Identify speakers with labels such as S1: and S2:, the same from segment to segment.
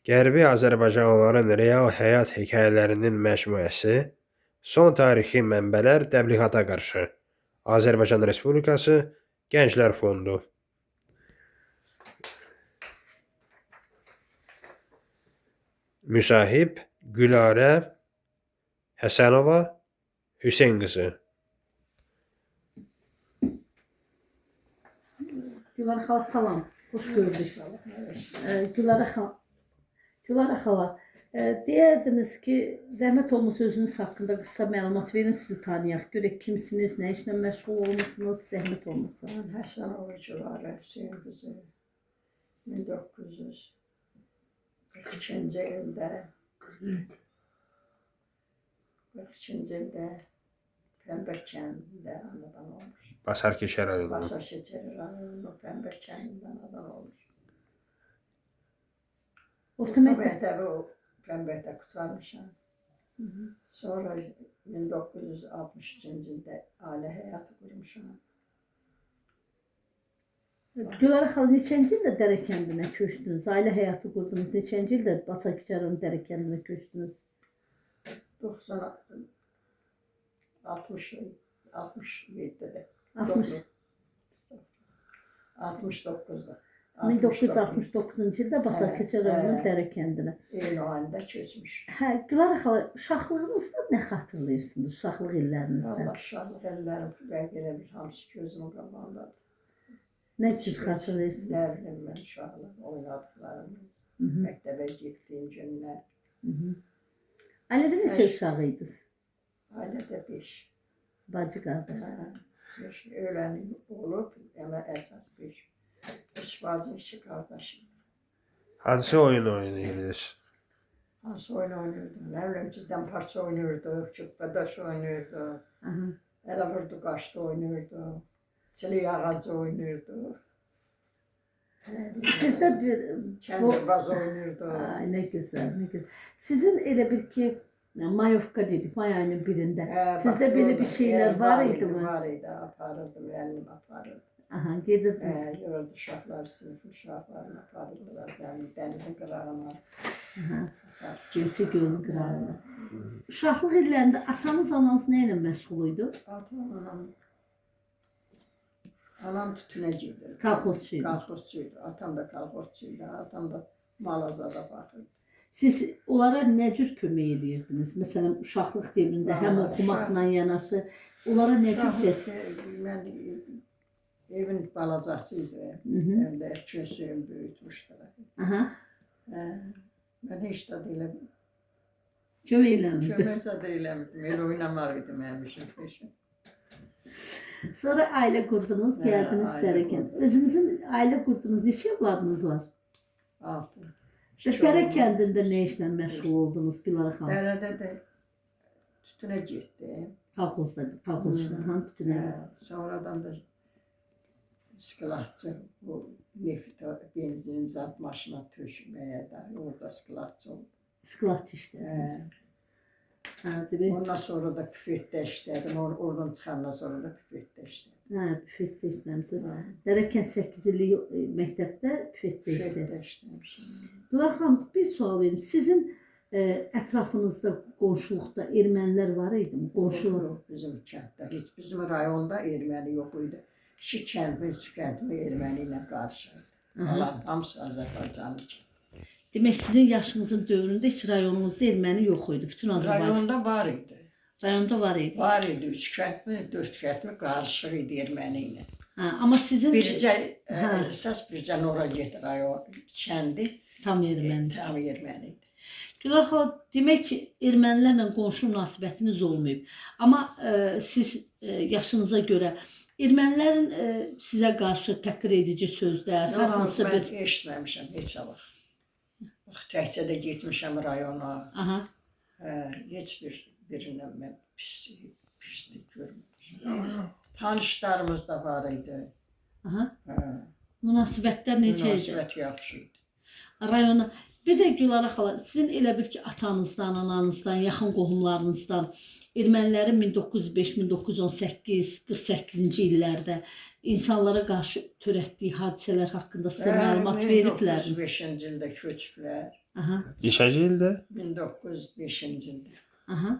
S1: Qərbi azərbaycanlıların real həyat hekayələrinin məcmuəsi, son tarixi mənbələr təbliğata qarşı. Azərbaycan Respublikası Gənclər Fondu. Müsahib Gülarə Həsənova Hüseyn qızı.
S2: Gülarə xala salam, xoş gördük. Gülarə xala, deyərdiniz ki, zəhmət olmasa özünüz haqqında qısa məlumat verin, sizi tanıyaq. Görək kimsiniz, nə işlə məşğul olmuşsunuz, zəhmət olmasa.
S3: Mən Həsənova Gülarə Hüseyn qızı 1942-ci ildə Pəmbək kəndində anadan olmuş.
S1: Basarkeşə rayonu.
S3: Basarkeşə rayonu Pəmbək kəndindən anadan olmuş.
S2: Orta
S3: məktəbi Pəmbəkdə qurtarmışam. Sonra 1963-cü ildə ailə həyatı qurmuşam.
S2: Gülarə xala, neçənci ildə Dərə kəndinə köçdünüz? Ailə həyatı qurdunuz. Neçənci ildə Basarkeşə rayonu Dərə kəndinə köçdünüz?
S3: 67-də. 69-da.
S2: 1969-cu ildə Basarkeşə rayonu Dərə kəndinə.
S3: Eyni ayında köçmüş.
S2: Hə, Gülarə xala, uşaqlığınızda nə xatırlayırsınız, uşaqlıq illərinizdə?
S3: Allah, uşaqlıq illərim belə bir hamısı gözümün qabağındadır.
S2: Nə cür xatırlayırsınız?
S3: Nə bilim mən uşaqlıq oynadıqlarımız, məktəbə getdiyim günlər.
S2: Ailədə neçə uşaq idiniz?
S3: Ailədə 5.
S2: Bacı qardaş.
S3: 5 öyrənim olub, amma əsas 5. 3 bacı, 2 qardaşım.
S1: Hansı oyun oynayırdınız?
S3: Hansı oyun oynayırdım? Nə bilim, bizdən parça oynayırdıq, küpbədaş oynayırdıq, ələ vurdu qaçdı oynayırdıq, çilik ağacı oynayırdıq.
S2: Sizdə bir...
S3: Kəndirbaz oynayırdıq.
S2: Ay, nə gözəl, nə gözəl. Sizin elə bir ki, mayovka dedik, may ayının birində. Sizdə belə bir şeylər var idi mi?
S3: Var idi, aparırdım, əlim aparırdım.
S2: Aha, gedirdiniz.
S3: Yoruldu uşaqlar, sinif uşaqlarını aparırdılar, dənizin qırağına.
S2: Göyçə gölün qırağına. Uşaqlıq illərində atanız, ananız nə ilə məşğul idi?
S3: Anam tütünə gedirdi.
S2: Kolxozçuydu.
S3: Kolxozçuydu. Atam da kolxozçuydu. Atam da malazada baxırdı.
S2: Siz onlara nə cür kömək edirdiniz? Məsələn, uşaqlıq dövründə həm oxumaqla yanaşı, onlara nə cür dəstək?
S3: Mən evin balacasıydı. Həm də kösüyüm böyütmüşdülər. Mən heç də deyiləm.
S2: Kömək eləmirdim.
S3: Kömək də deyiləm. Elə oynamaq idi mənim işim peşim.
S2: Sonra ailə qurdunuz, gəldiniz Dərə kəndinə. Özünüzün ailə qurdunuz, neçə evladınız var?
S3: 6.
S2: Dərə kəndində nə işlə məşğul oldunuz Gülarə xanım?
S3: Dərədə də tütünə getdim.
S2: Kolxozda, tütünə.
S3: Sonradan da skılatçı, bu neft, benzin, zat maşına tökməyə də, orada skılatçı oldu.
S2: Skılatçı işlədiniz.
S3: Ondan sonra da büfetdə işlədim, oradan çıxandan sonra da büfetdə işlədim.
S2: Büfetdə işləmişsiniz. Dərə kənd 8 illik məktəbdə büfetdə
S3: işləmişim.
S2: Gülarə xanım, bir sual verim. Sizin ətrafınızda, qonşuluqda ermənilər var idi mi?
S3: Yox, bizim kənddə, heç bizim rayonda erməni yox idi. 2 kəndimiz, 3 kəndimiz erməni ilə qarşıydı. Hamısı Azərbaycanlı.
S2: Demək, sizin yaşınızın dövründə heç rayonunuzda erməni yox idi, bütün Azərbaycan.
S3: Rayonda var idi.
S2: Rayonda var idi?
S3: Var idi, 3 kəndmi, 4 kəndmi qarışıq idi erməni ilə.
S2: Amma sizin...
S3: Əsas bircə Nora get rayon, kəndi
S2: tam erməni.
S3: Tam erməni idi.
S2: Gülarə xala, demək ki, ermənilərlə qonşu münasibətiniz olmayıb. Amma siz yaşınıza görə ermənilərin sizə qarşı təhqir edici sözlər, hər hansı bir...
S3: Mən eşitməmişəm, heç vaxt. Təkcə də getmişəm rayona. Heç birindən mən pislik görmüşəm. Tanışlarımız da var idi.
S2: Münasibətlər necə idi?
S3: Münasibət yaxşı idi.
S2: Rayona... Bir də Gülarə xala, sizin elə bir ki, atanızdan, ananızdan, yaxın qohumlarınızdan ermənilərin 1905-1918, 48-ci illərdə insanlara qarşı törətdiyi hadisələr haqqında sizə məlumat veriblər mi?
S3: 1905-ci ildə köçüblər.
S2: Aha.
S1: Neçənci ildə?
S3: 1905-ci ildə.
S2: Aha.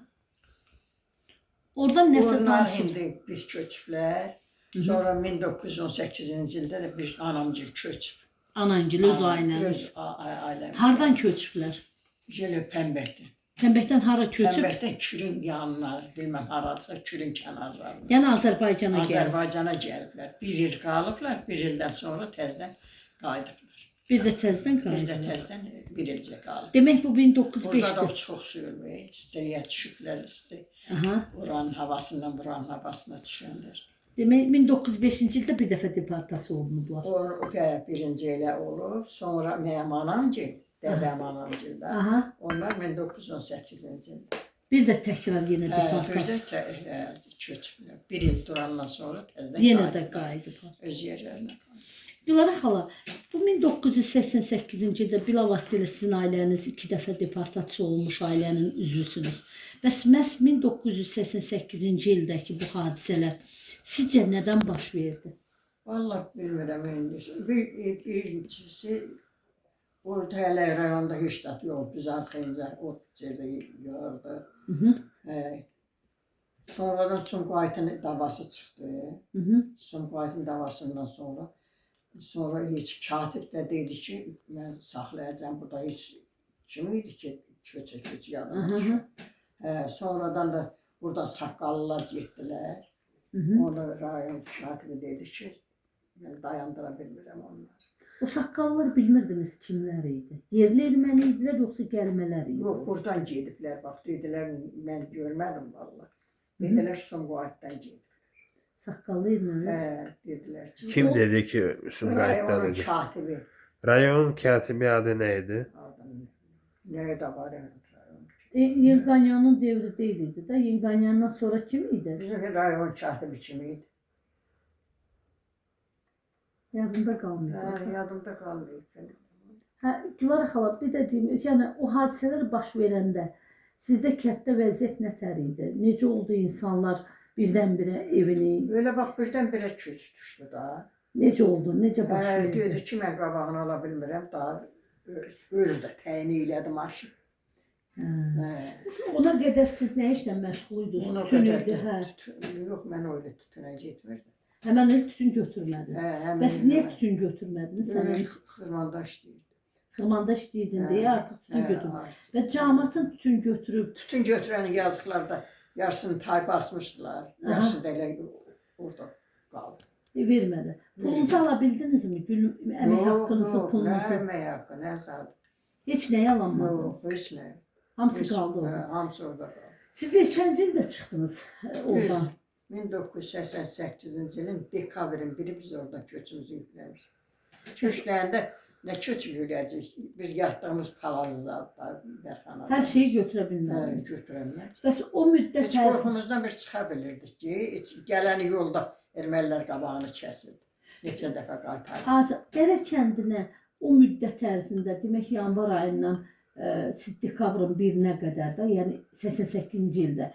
S2: Oradan nəsə
S3: Onlar
S2: danışır.
S3: indi biz köçüblər.
S2: Hı hı.
S3: Sonra 1918-ci ildə də bir anamcıl köçüb.
S2: Anangil öz
S3: Öz
S2: ailəniz.
S3: ailəmiz.
S2: Hardan köçüblər?
S3: Jeli Pəmbəkdən.
S2: Pəmbəkdən hara köçüb?
S3: Pəmbəkdən Kürün yanına, bilməm haradasa Kürün kənarlarına.
S2: Yəni Azərbaycana gəlib.
S3: Azərbaycana gəliblər. Bir il qalıblar, bir ildən sonra təzədən qayıdıblar.
S2: Bir də təzədən
S3: Biz də
S2: qayıdıb.
S3: təzədən bir ilcə qalıb.
S2: Demək bu
S3: Burada da
S2: 1905-dir.
S3: çox sürmür, istiriyə düşüblər,
S2: Aha.
S3: buranın havasından buranın havasına düşənlər.
S2: Demək 1905-ci ildə bir dəfə deportasiya olunublar.
S3: O birinci elə olub, sonra mənim anamcıl, dədəm anamcıl da.
S2: Aha.
S3: Onlar 1918-ci ildə.
S2: Bir də təkrar yenə
S3: Bir
S2: deportasiya.
S3: də köçüblər. Bir il durandan sonra təzədən
S2: Yenə də qayıdıblar.
S3: öz yerlərinə qayıdıblar.
S2: Gülara xala, bu 1988-ci ildə bilavasitə sizin ailəniz 2 dəfə deportasiya olmuş ailənin üzvüsünüz. Bəs məhz 1988-ci ildəki bu hadisələr sizcə nədən baş verdi?
S3: Vallahi bilmirəm indi. Birincisi orada hələ rayonda heç zat yox. Biz arxayınca ot yerdə yığırdı.
S2: Hı -hı.
S3: Sonradan Sumqayıtın davası çıxdı.
S2: Hı -hı.
S3: Sumqayıtın davasından sonra heç katib də dedi ki, mən saxlayacağam. Bu da heç kim idi ki, köçə yadıma düşür. Sonradan da burada saqqallılar getdilər.
S2: Hı -hı.
S3: Onu rayon katibi dedi ki, mən dayandıra bilmirəm onları.
S2: O saqqallar bilmirdiniz kimlər idi? Yerli erməni idilər yoxsa gəlmələr idi?
S3: Yox, buradan gediblər, bax, dedilər, mən görmədim vallahi. Dedilər, Sumqayıtdan gedib.
S2: Saqqallı erməni.
S3: Dedilər ki,
S1: Kim dedi ki, Sumqayıtdan
S3: rayonun
S1: idi?
S3: katibi.
S1: Rayon katibi adı nə idi?
S3: Adam nəyə də var rayon.
S2: Yenganyanın devri deyil idi də. Yenganyandan sonra kim idi?
S3: Bizim rayon katibi kim idi?
S2: Yadında qalmıyor.
S3: Yadımda qalmayıb.
S2: Hə, Gülara xala, bir də deyim, yəni o hadisələr baş verəndə sizdə kənddə vəziyyət nətər idi? Necə oldu insanlar birdən-birə evini?
S3: Öyle bax, birdən-birə köç düşdü da.
S2: Necə oldu? Necə baş verdi?
S3: Dedi ki, mən qabağını ala bilmirəm, daha öz də təyin elədi maşın.
S2: Ona qədər siz nə işlə məşğul idiniz?
S3: Ona
S2: Tütün
S3: qədər
S2: idi, hə.
S3: Yox, mən öyle tütünə getmirdim.
S2: Həmən il tütün götürmədiniz. Bəs niyə tütün götürmədiniz? Həmən
S3: Xırmanda işləyirdim.
S2: Xırmanda işləyirdin deyə artıq tütün götürmədiniz. Və cəmaatın tütün götürüb.
S3: Tütün götürən yazıqlarda yarısını tay basmışdılar. Yarısı da elə orada qaldı.
S2: Vermədi. Pulunuzu ala bildinizmi? Əmək haqqınızı, pulunuzu.
S3: Nə əmək haqqı, nə zadı.
S2: Heç nəyə alınmadınız.
S3: Yox, heç nə.
S2: Hamısı qaldı orada.
S3: Hamısı orada qaldı.
S2: Siz neçənci ildə çıxdınız oradan?
S3: 1988-ci ilin dekabrin biri biz oradan köçümüzü yükləmiş. Köçləndə nə köç yürəyəcək? Bir yatdığımız palazı zadlar, bərxanalar.
S2: Hər şeyi götürə bilmədiniz.
S3: Götürənlər.
S2: Bəs o müddət
S3: Heç qorxumuzdan bir çıxa bilirdik ki, gələni yolda ermənilər qabağını kəsirdi. Neçə dəfə qaytardı.
S2: Dərə kəndinə o müddət ərzində, demək yanvar ayından siz dekabrın 1-nə qədər də, yəni 88-ci ildə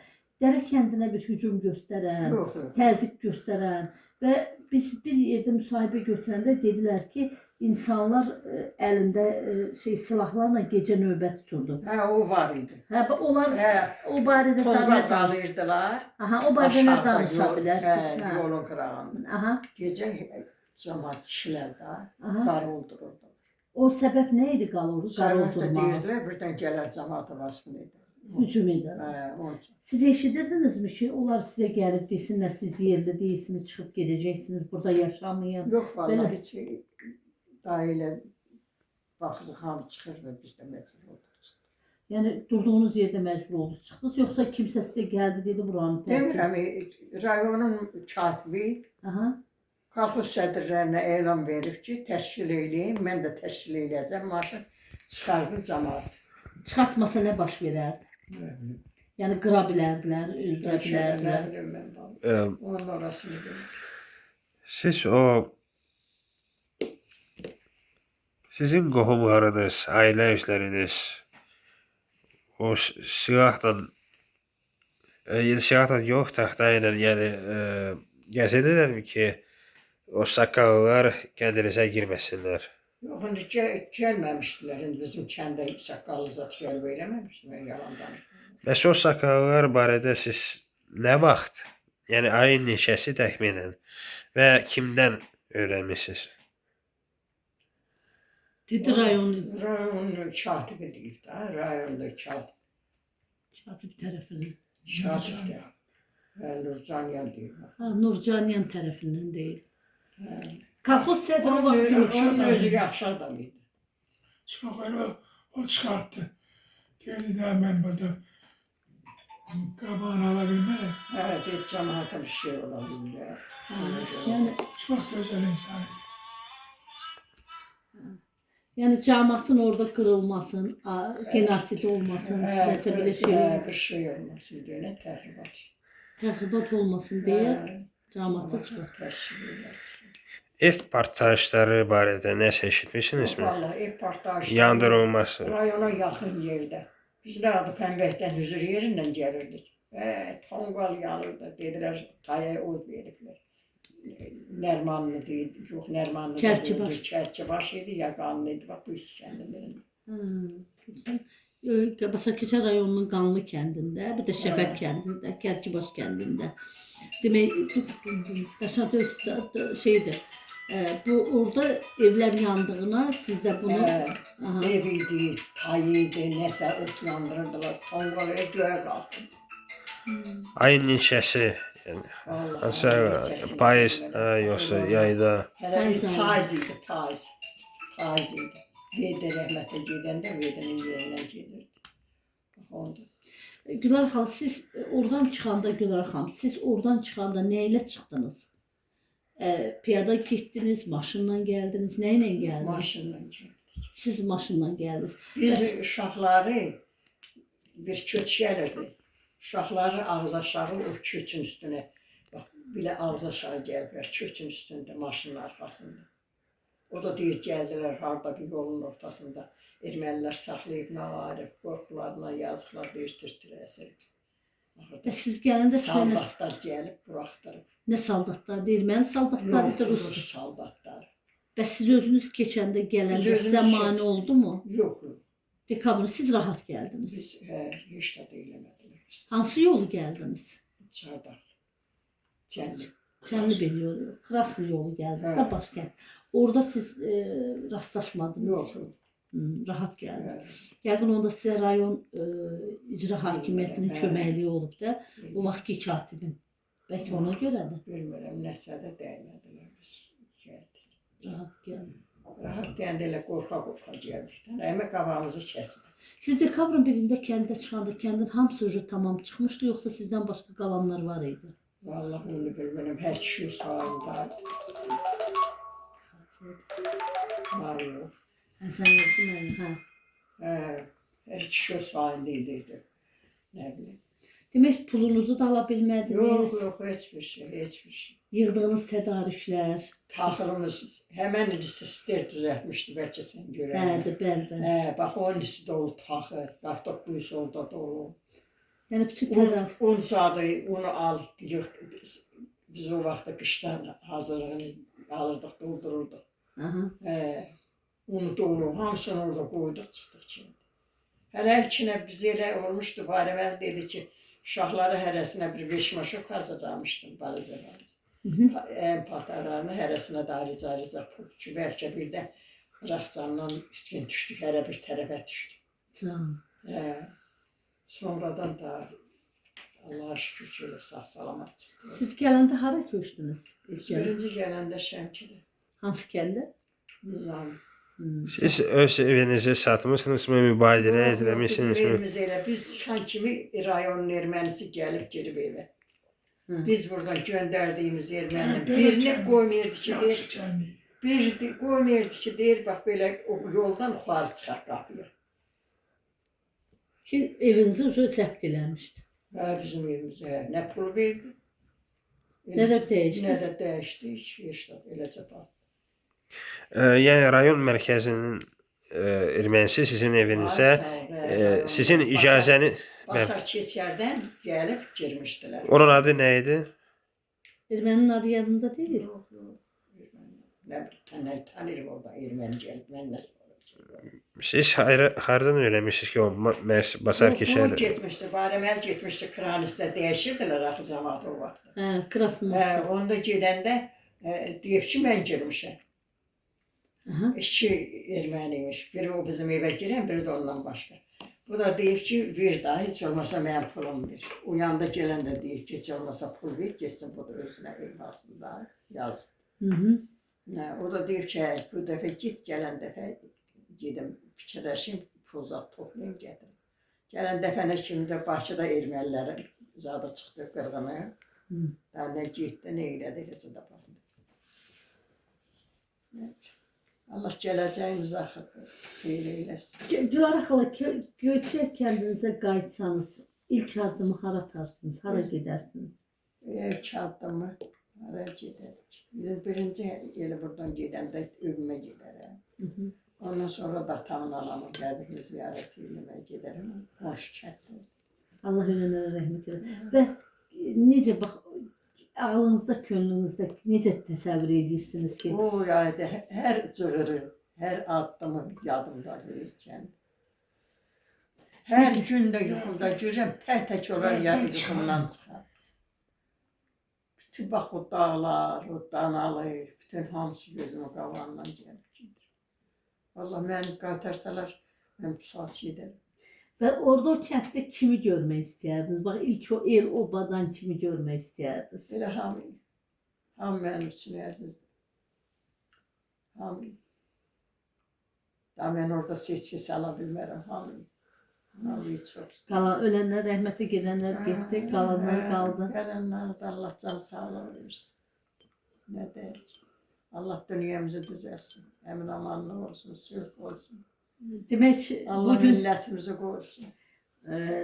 S2: Dərə kəndinə bir hücum göstərən, təzyiq göstərən və biz bir yerdə müsahibə götürəndə dedilər ki, insanlar əlində silahlarla gecə növbət tuturdu.
S3: Hə, o var idi.
S2: Hə, onlar o barədə
S3: Tolga qalırdılar.
S2: Aha, o barədə nə danışa bilərsiniz?
S3: Hə, yolun qırağında.
S2: Aha.
S3: Gecə cəmaat kişilər də qar oldururdular.
S2: O səbəb nə idi qar oldurmağa?
S3: Deyirdilər, birdən gələr cəmaata vasqın edir.
S2: Hücum edir. Siz eşidirdinizmi ki, onlar sizə gəlib desinlər, siz yerli deyilsiniz, çıxıb gedəcəksiniz, burada yaşamayın?
S3: Yox, vallahi heç daha elə baxırıq, hamı çıxır və biz də məcbur olduq.
S2: Yəni durduğunuz yerdə məcbur oldunuz, çıxdınız, yoxsa kimsə sizə gəldi, dedi buranı tərk?
S3: Demirəm, rayonun katibi kolxoz sədrlərinə elan verib ki, təşkil eləyin, mən də təşkil eləyəcəm, maşın çıxardı cəmaat.
S2: Çıxartmasa nə baş verərdi? Yəni qıra bilərdilər, öldürə bilərdilər.
S3: Onun orasını bilmirəm.
S1: Sizin qohumlarınız, ailə üzvləriniz o silahla yox, taxta ilə, yəni gəzirdilərmi ki, o saqqallar kəndinizə girməsinlər?
S3: Yox, indi gəlməmişdilər. İndi bizim kəndə saqqallı zat gəlib eləməmişdi. Mən yalan danışmıyorum.
S1: Bəs o saqqallar barədə siz nə vaxt, yəni ayın neçəsi təxminən və kimdən öyrənmisiniz?
S2: Dedi rayon
S3: Rayonun katibi deyib də, rayonda katib.
S2: katib tərəfindən.
S3: Katib də. Nurcanyan deyib.
S2: Ha, Nurcanyan tərəfindən deyil.
S3: Hə.
S2: Kolxoz sədri o vaxt
S3: Onun özü yaxşı adam idi.
S4: Çok öyle o çıkarttı. Dedi de ben burada kabağını alabilmeliyim.
S3: Hə, deyib cəmaata bir şey ola bilər.
S2: yəni
S4: Çok güzel insan.
S2: yəni cəmaatın orada qırılmasın, genosid olmasın, nəsə belə şey,
S3: Bir şey olmasın deyə təxribat.
S2: təxribat olmasın deyə cəmaata çıxır.
S3: Təşkil
S1: Ev partlayışları barədə nəsə eşitmisinizmi?
S3: Vallahi ev partlayışı.
S1: Yandırılması.
S3: Rayona yaxın yerdə. Biz də adı Pənbəkdən hüzur yerindən gəlirdik. Tonqal yanırdı. Dedilər taya od veriblər. Nərmanlı deyil, yox Nərmanlı
S2: Kərkibaş.
S3: Kərkibaş idi, ya qanlı idi. Bax bu iki kəndin.
S2: Basakəçə rayonunun Qanlı kəndində, bir də Şəfəq kəndində, Kərkibaş kəndində. Demək, daşadı şeydir. Bu orada evlər yandığına siz də bunu aha.
S3: Ev idi, tay idi, nəsə ot yandırırdılar. Tonqalıya göyə qalxdı.
S1: Ayın neçəsi? Yəni hansı payız yoxsa yayda?
S3: Hələ bir payız idi, payız. Payız idi. Veda rəhmətə gedəndə Veda'nın yerindən gedirdi. Bax onda.
S2: Gülər xanım, siz oradan çıxanda Gülər xanım, siz oradan çıxanda nə ilə çıxdınız? Piyada getdiniz, maşınla gəldiniz, nə ilə gəldiniz?
S3: Maşınla gəldik.
S2: Siz maşınla gəldiniz.
S3: Biz uşaqları bir köç gəlirdi. Uşaqları ağız aşağı o köçün üstünə. Bax, belə ağız aşağı gəliblər, köçün üstündə, maşının arxasında. O da deyir, gəldilər harada bir yolun ortasında. Ermənilər saxlayıb navarib, qorxularına yazıqlar deyir, tir-tir.
S2: Və siz gələndə sizə
S3: Saldatlar gəlib, buraxdırıb.
S2: nə saldatlar deyil, mən saldatlar idi,
S3: Rus
S2: Rus.
S3: saldatlar.
S2: Və siz özünüz keçəndə gələndə
S3: Biz özümüz
S2: sizə mane
S3: keç-
S2: oldu mu?
S3: Yox, yox.
S2: Dekabrın siz rahat gəldiniz.
S3: Biz heç də eləmədilər.
S2: Hansı yolu gəldiniz?
S3: Çardaq. Cənnət.
S2: Çənli bir yolu, Kraslı yolu gəldiniz
S3: Hə.
S2: də başkənd. Orada siz rastlaşmadınız.
S3: Yox, yox.
S2: Rahat gəldiniz.
S3: Hə.
S2: Yəqin onda sizə rayon icra hakimiyyətinin
S3: Hə.
S2: köməkliyi olub da, o vaxtki katibin. Bəlkə ona görədir.
S3: Bilmirəm, nəsə də dəymədilər biz. Gəldik.
S2: Rahat gəldi.
S3: Rahat deyəndə elə qorxa-qorxa gəldik. Əmək qabağımızı kəsmə.
S2: Siz dekabrın 1-də kəndə çıxanda kəndin hamısı ucu tamam çıxmışdı, yoxsa sizdən başqa qalanlar var idi?
S3: Vallahi onu bilmirəm, hər kişi sahindaydı. Var yox.
S2: Sən yoxdun mənim, hə.
S3: Hər kişi sahindaydı. Nə bilim.
S2: Demək pulunuzu da ala bilmədiniz.
S3: Yox, heç bir şey.
S2: Yığdığınız tədarüklər.
S3: Taxılımız həmən irisi ster düzəltmişdi, bəlkə sən görəsən.
S2: Bəli, bəli.
S3: Bax, onun irisi dolu taxıl, qartof quyusu orada dolu.
S2: Yəni bütün tədarük.
S3: Un sadı, unu al, yığ. Biz o vaxtda qışdan hazırlığını alırdıq, doldururduq.
S2: Aha.
S3: Unu dolu, hamısını orada qoyduq, çıxdıq ki. Hələ ilkinə biz elə olmuşdu, Barəməl dedi ki, uşaqları hərəsinə bir 5 maşok hazırlamışdım, balacalarımız. Patlarını hərəsinə də ayrıca pul ki, bəlkə bir də Raxcandan üstün düşdük, hərə bir tərəfə düşdük.
S2: Can.
S3: Sonradan da Allah'a şükür ki, elə sağ-salamat çıxdı.
S2: Siz gələndə hara köçdünüz?
S3: Birinci gələndə Şəmkirə,
S2: Hansı kəndə?
S3: Nizam.
S1: Siz öz evinizi satmışsınızmı, mübadilə
S3: Biz
S1: etmişsinizmi?
S3: evimiz elə, biz çıxan kimi rayonun ermənisi gəlib girib evə. Biz buradan göndərdiyimiz erməninin birini qoymayırdı ki, deyir,
S4: Yaxşı kendi.
S3: bir qoymayırdı ki, deyir, bax belə o yoldan yuxarı çıxaq qapıya.
S2: Ki evinizi zəbt eləmişdi.
S3: Bizim evimizə nə pul verdi,
S2: Nə də dəyişdi.
S3: nə də dəyişdi, heç də eləcə bax.
S1: Yəni rayon mərkəzinin ermənisi sizin evinizə sizin icazəni
S3: Basar keçərdən gəlib girmişdilər.
S1: onun adı nə idi?
S2: Erməninin adı yadında deyil.
S3: Yox, yox. Ne tanırım orada ermeni gelip benimle sonra.
S1: Siz hardan öğrenmişsiniz ki o Basar
S3: Bu
S1: Keşer?
S3: gitmişti, Baremel gitmişti Kralis'te değişirdiler axı cəmaat o vaxt.
S2: Krasnoyarsk.
S3: Onda gedəndə deyib ki, mən girmişəm.
S2: Aha.
S3: İki erməniymiş. Biri o bizim evə girən, biri də ondan başqa. Bu da deyib ki, ver daha, heç olmasa mənim pulum ver. O yanda gələn də deyib ki, heç olmasa pul ver, geçsin bu da özünə evlasında yazıb. O da deyib ki, bu dəfə git, gələn dəfə gedim, fikirləşim, pul zat toplayayım, gətirim. Gələn dəfənə kimi də Bakıda ermənilərin zadı çıxdı qırğını. Daha nə getdi, nə elədi, heç də baxdı. Allah gələcəyimiz xeyir eyləsin.
S2: Gülara xala, Göyçək kəndinizə qayıtsanız, ilk addımı hara atarsınız, hara gedərsiniz?
S3: İlk addımı hara gedərik? Birinci elə buradan gedəndə evimə gedərəm. Ondan sonra da atamın, anamın qəbrini ziyarət eləməyə gedərəm. Qonşu kənddə.
S2: Allah ölənlərə rəhmət edin. Və necə bax, ağlınızda, könlünüzdə necə təsəvvür edirsiniz ki?
S3: O yayda hər cığırı, hər addımı yadımda verirkən. Hər gün də yuxumda görürəm, tək olar yuxumdan çıxar. Bütün bax o dağlar, o danalı, bütün hamısı gözümün qabağından gəlir. Valla məni qaytarsalar, mən bu saat gedərəm.
S2: Və orada o kənddə kimi görmək istəyərdiniz? Bax, ilk o el, obadan kimi görmək istəyərdiniz?
S3: Elə hamı mənim üçün əzizdir. Hamı. Da mən orada seçki sala bilmərəm, hamı. Hamı çox.
S2: Qalan, ölənlər, rəhmətə gedənlər getdi, qalanlar qaldı.
S3: Gələnlər də Allah can sağlıq versin. Nə deyək? Allah dünyamızı düzəlsin. Əmin amanlıq olsun, sülh olsun.
S2: Demək,
S3: Allah
S2: bugün
S3: millətimizi qorusun.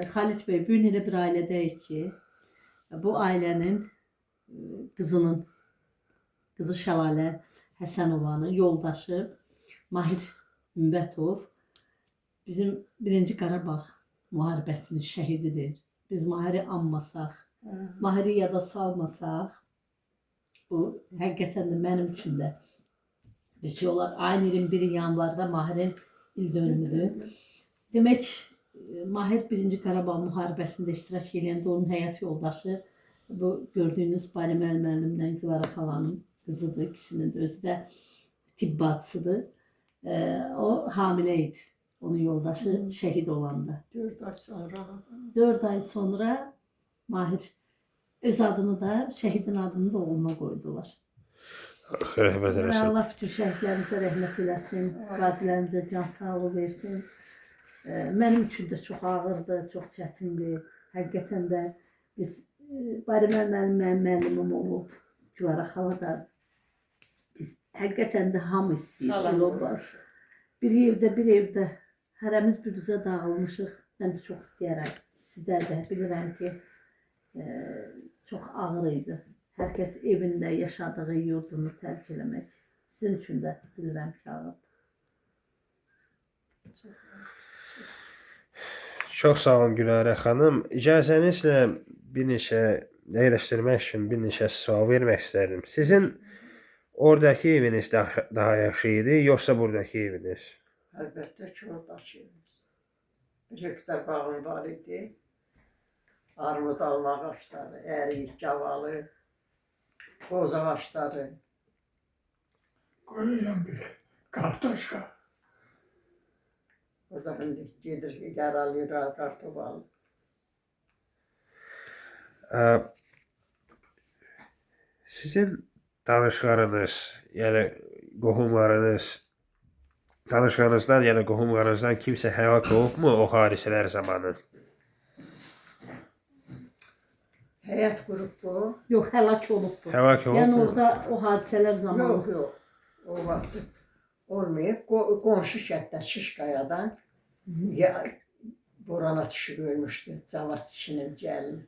S2: Xalit bəy, bu gün elə bir ailədəyik ki, bu ailənin qızı Şəlalə Həsənovanın yoldaşı Mahir Ümbətov bizim 1-ci Qarabağ müharibəsinin şəhididir. Biz Mahiri anmasaq, Mahiri yada salmasaq, bu həqiqətən də mənim üçün də bir şey olar. Ayın 21 yanvarda Mahirin il dönümüdür. Demək, Mahir 1-ci Qarabağ müharibəsində iştirak edəndə onun həyat yoldaşı bu gördüyünüz Baremel müəllimdən Gülara xalanın qızıdır. İkisinin də özü də tibb bacısıdır. O hamilə idi. Onun yoldaşı şəhid olanda.
S3: 4 ay sonra.
S2: 4 ay sonra Mahir öz adını da, şəhidin adını da oğluna qoydular.
S1: Rəhmət eləsin.
S2: Allah bütün şəhidlərimizə rəhmət eləsin, qazilərimizə can sağlığı versin. Mənim üçün də çox ağırdır, çox çətindir. Həqiqətən də biz Baremel mənim müəllimim olub, Gülara xala da biz həqiqətən də hamı istəyir. Bir evdə hərəmiz bir düzə dağılmışıq. Mən də çox istəyərəm. Sizlər də bilirəm ki, çox ağır idi. Hər kəs evində yaşadığı yurdunu tərk eləmək. Sizin üçün də bilirəm ki, ağırdır.
S1: Çox sağ olun Gülarə xanım. İcazənizlə bir neçə əyləşdirmək üçün bir neçə sual vermək istərdim. Sizin oradakı eviniz daha yaxşı idi, yoxsa buradakı eviniz?
S3: Əlbəttə ki, oradakı evimiz. Bir hektar bağım var idi. Armud alma ağaçları, ərik, gavalı, qoz ağaçları.
S4: Koyuyorum biri. Kartoşka.
S3: Orada şimdi gedir, yaralıyor, kartof alır.
S1: Sizin danışıqlarınız, yəni qohumlarınız, danışıqlarınızdan, yəni qohumlarınızdan kimsə həlak olubmu o hadisələr zamanı?
S3: Həyat qrupu.
S2: Yox, həlak olubdur.
S1: Həlak olubmu?
S2: Yəni orada o hadisələr zamanı.
S3: Yox. O vaxt olmayıb. Qonşu kənddən, Şişqayadan Borana düşüb ölmüşdü. Cavad kişinin gəlini.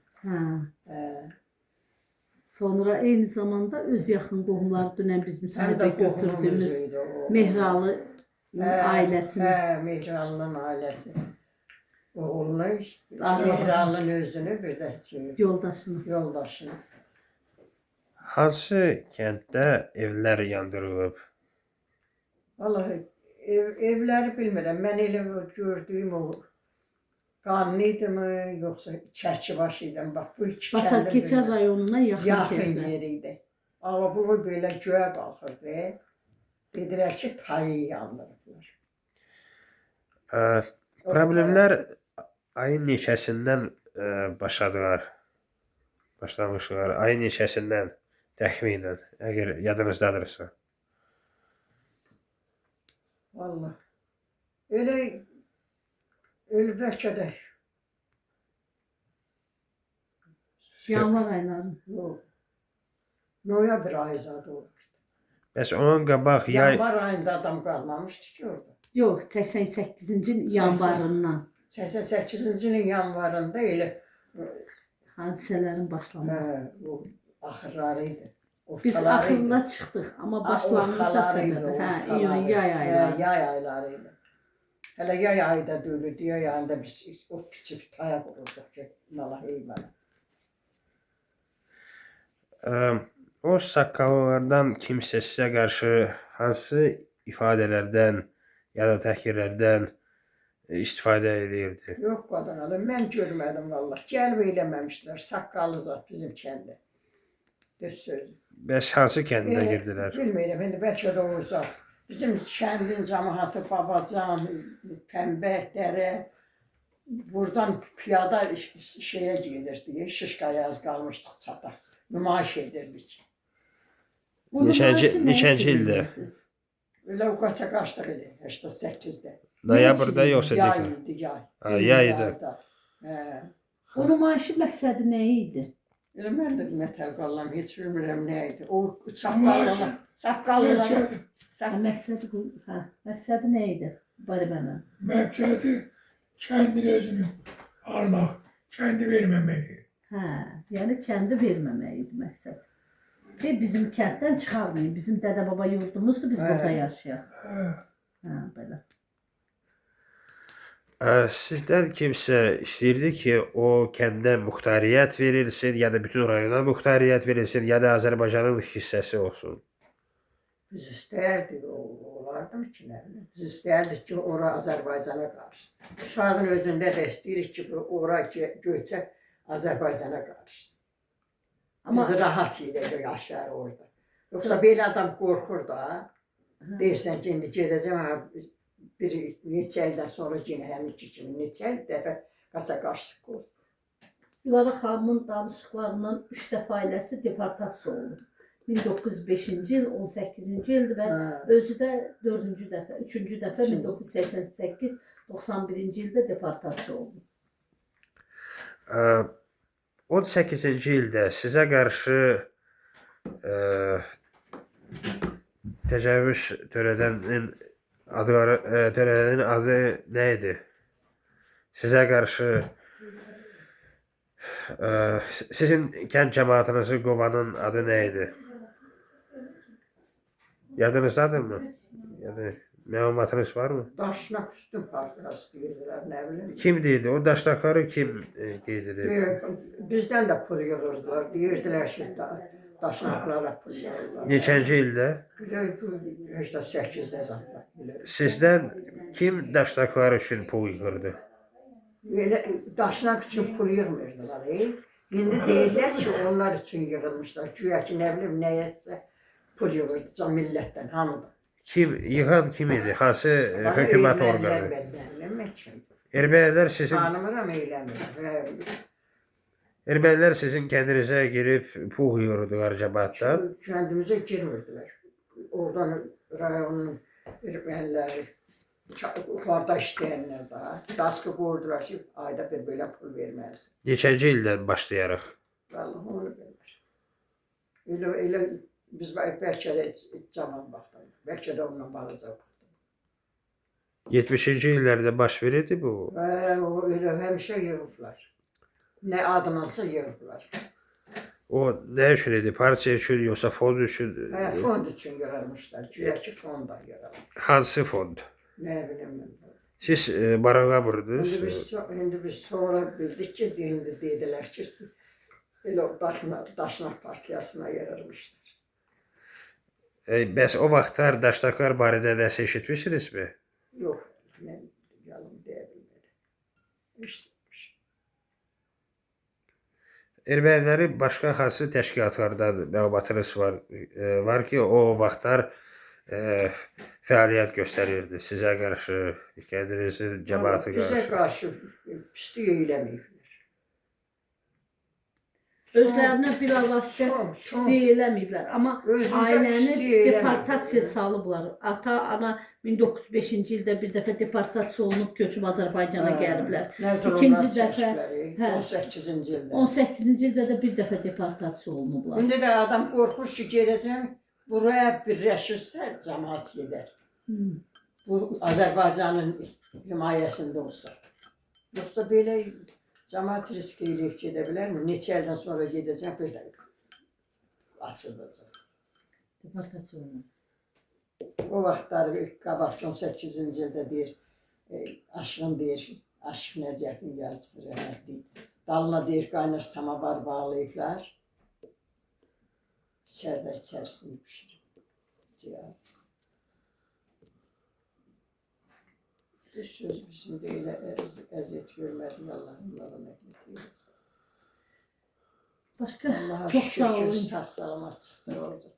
S2: Sonra eyni zamanda öz yaxın qohumları dünən biz müsahibə götürdüyümüz Mehralı ailəsinin.
S3: Mehralının ailəsi. Oğlunu, Mehralının özünü, bir də yoldaşını.
S1: Hansı kənddə evlər yandırılıb?
S3: Vallahi evləri bilmirəm. Mən elə gördüyüm o Qanlıydı mı, yoxsa Çərçibaşı idi? Bax, bu iki
S2: Basar
S3: kəndir
S2: Keçər
S3: bilmirəm.
S2: rayonuna yaxın
S3: Yaxın
S2: kəndlər.
S3: yer idi. Alaboğu belə göyə qalxırdı. Dedilər ki, tayı yandırıblar.
S1: Problemlər ayın neçəsindən başlamışlar. Ayın neçəsindən təxminən, əgər yadınızdadırsa.
S3: Vallahi. Elə bəlkə də
S2: Yanvar ayları.
S3: yox. Noyabr ayı zadı olur.
S1: Bəs ondan qabaq yay
S3: Yanvar ayında adam qalmamışdı ki orada.
S2: Yox, 88-ci yanvarından
S3: 88-ci ilin yanvarında elə
S2: hadisələrin başlaması.
S3: bu axırları idi.
S2: Biz
S3: Ortaları
S2: axırında
S3: idi.
S2: çıxdıq, amma başlanmışa
S3: Ortaları idi,
S2: səbəbi. Hə,
S3: ortaları.
S2: iyun, yay ayları.
S3: Yay ayları idi. Hələ yay ayında döyüldü, yay ayında biz o kiçik taya qururduq ki, mala heyvana.
S1: o saqqallardan kimsə sizə qarşı hansı ifadələrdən ya da təhqirlərdən istifadə edirdi?
S3: Yox qadın, mən görmədim vallahi. Gəlib eləməmişdilər, saqqalı zat bizim kəndə. Düz söz.
S1: Bəs hansı kəndə girdilər?
S3: Bilmirəm, indi bəlkə də o zat. Bizim kəndin cəmaatı Babacan, Pəmbə, Dərə, buradan piyada şeyə gedirdik, Şişqaya az qalmışdıq çataq. Nümayiş edirdik.
S1: Neçənci ildə?
S3: Elə o qaça qaçdıq idi, 88-də.
S1: Noyabrda yoxsa
S3: Yay
S1: dekabr?
S3: idi, yay.
S1: Ha, yay idi.
S3: Yayda. Hə.
S2: O nümayişin məqsədi nə idi?
S3: Elə mən də mətəl qallam, heç bilmirəm nə idi. O
S4: Nümayiş-
S3: saqqallılar,
S2: Məqsədi nə idi? Bari mənə.
S4: Məqsədi kəndin özünü almaq, kəndi verməməkdir.
S2: Hə, yəni kəndi verməmək idi məqsəd. Ki bizim kənddən çıxarmayın. Bizim dədə-baba yurdumuzdur, biz
S3: Hə.
S2: burada yaşayaq.
S4: Hə.
S2: Hə, belə.
S1: Sizdən kimsə istəyirdi ki, o kəndə muxtariyyət verilsin, ya da bütün rayona muxtariyyət verilsin, ya da Azərbaycanın hissəsi olsun.
S3: biz istəyərdik, olardım ki, nə bilim. Biz istəyərdik ki, ora Azərbaycana qarışsın. Uşağın özündə də istəyirik ki, ora göçə Azərbaycana qarışsın.
S2: Amma
S3: Biz rahat yerdə yaşayar orada. Yoxsa belə adam qorxur da. Deyirsən ki, indi gedəcəm, bir neçə ildən sonra yenə həminki kimi neçə dəfə qaça qarşı qoyur.
S2: Gülarə xanımın danışıqlarından 3 dəfə ailəsi deportasiya olundu. 1905-ci il, 18-ci ildir və özü də 4-cü dəfə, 3-cü dəfə 1988-91-ci ildə deportasiya oldu.
S1: 18-ci ildə sizə qarşı təcavüz törədənin adı nə idi? Sizə qarşı sizin kənd cəmaatınızı qovanın adı nə idi? Yadınızdadırmı? Yəni məlumatınız varmı?
S3: Daşına üstün partiyası deyirdilər, nə bilim.
S1: Kim deyildi? O daşnaqları kim qeyd
S3: Bizdən də pul yığırdılar. Deyirdilər ki, daşnaqlara pul yığırdılar.
S1: Neçənci ildə?
S3: 8-də zaten.
S1: Sizdən kim daşnaqlar üçün pul yığırdı?
S3: Elə daşnaq üçün pul yığmırdılar. İndi deyirlər ki, onlar üçün yığılmışlar. Güya ki, nə bilim, nəyətsə pul yığırdı millətdən, hamıdan.
S1: Kim yığan kim idi? Hansı hökumət orqanı? Ermənilər sizin Ermənilər sizin kəndinizə girib pul yığırdılar cəmaatdan.
S3: Kəndimizə girmirdilər. Oradan rayonun erməniləri, yuxarıda işləyənlər daha. Daskı qoyurdular ki, ayda bir belə pul verməlisin.
S1: Neçənci ildən başlayaraq?
S3: Vallahi onu bilmir. Elə biz bəlkə də cavan vaxtdan, bəlkə də ondan balaca vaxtdan.
S1: 70-ci illərdə baş verirdi bu.
S3: O elə həmişə yığıblar. Nə adınansa yığıblar.
S1: O nə üçün idi? Partiya üçün yoxsa fond üçün?
S3: Fond üçün yığarmışlar. Güya ki, fonda yığarmışlar.
S1: Hansı fond?
S3: Nə bilim mən.
S1: Siz barağa vurdunuz.
S3: İndi biz sonra bildik ki, indi dedilər ki, elə Daşnaq partiyasına yığarmışlar.
S1: Bəs o vaxtlar daşnaqlar barədə nəsə eşitmisinizmi?
S3: Yox, mən yalan deyə bilmirəm. Eşitmiş.
S1: Ermənilərin başqa hansı təşkilatlardan məlumatınız var ki, o vaxtlar fəaliyyət göstərirdi sizə qarşı, kəndinizin cəmaatı
S3: Bizə
S1: qarşı?
S3: qarşı pislik eləməyiblər.
S2: Özlərinə bilavasitə
S3: Çox.
S2: pislik eləməyiblər. Amma
S3: Özümüzə
S2: ailəni
S3: pislik eləməyiblər.
S2: deportasiya salıblar. Ata, ana 1905-ci ildə bir dəfə deportasiya olunub köçüb Azərbaycana gəliblər. İkinci dəfə, hə.
S3: 18-ci ildə.
S2: 18-ci ildə də bir dəfə deportasiya olunublar.
S3: İndi də adam qorxur ki, gedəcəm, buraya birləşirsə cəmaat gedər. Bu Azərbaycanın himayəsində olsa. Yoxsa belə cəmaat risk eləyib gedə bilərmi? Neçə ildən sonra gedəcəm, bir də açılacaq.
S2: Deportasiya olunub.
S3: O vaxtlar qabaqçı 18-ci ildə deyir, aşığın deyir, Aşıq Nəcəfin yazır, rəhmətli. Dalına deyir, qaynar samavar bağlayıblar. İçərdə içərisini pişirir. Bir söz bizim də elə əziyyət görmədik, Allah'ın onlara məqlət eyləsin.
S2: Başqa
S3: Allaha
S2: çox sağ
S3: şükür
S2: olun.
S3: sağ salamat çıxdı orada.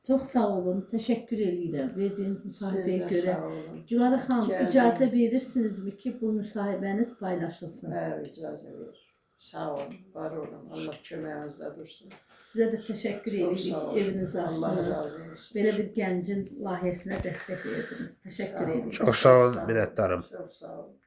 S2: Çox sağ olun. Təşəkkür edirəm verdiyiniz müsahibəyə
S3: Sizə
S2: görə.
S3: sağ olun.
S2: Gülarə xanım,
S3: Gəldim.
S2: icazə verirsinizmi ki, bu müsahibəniz paylaşılsın?
S3: Hə, icazə ver. Sağ olun, var olun. Allah köməyinizdə dursun.
S2: Sizə də təşəkkür
S3: Çox
S2: edirik,
S3: sağ olun.
S2: evinizi
S3: Allah
S2: açdınız.
S3: razı olsun.
S2: Belə bir gəncin layihəsinə dəstək verdiniz. Təşəkkür
S3: Sağ olun.
S2: edirik.
S1: Çox sağ olun,
S3: Sağ olun.
S1: minnətdarım.
S3: Çox sağ olun.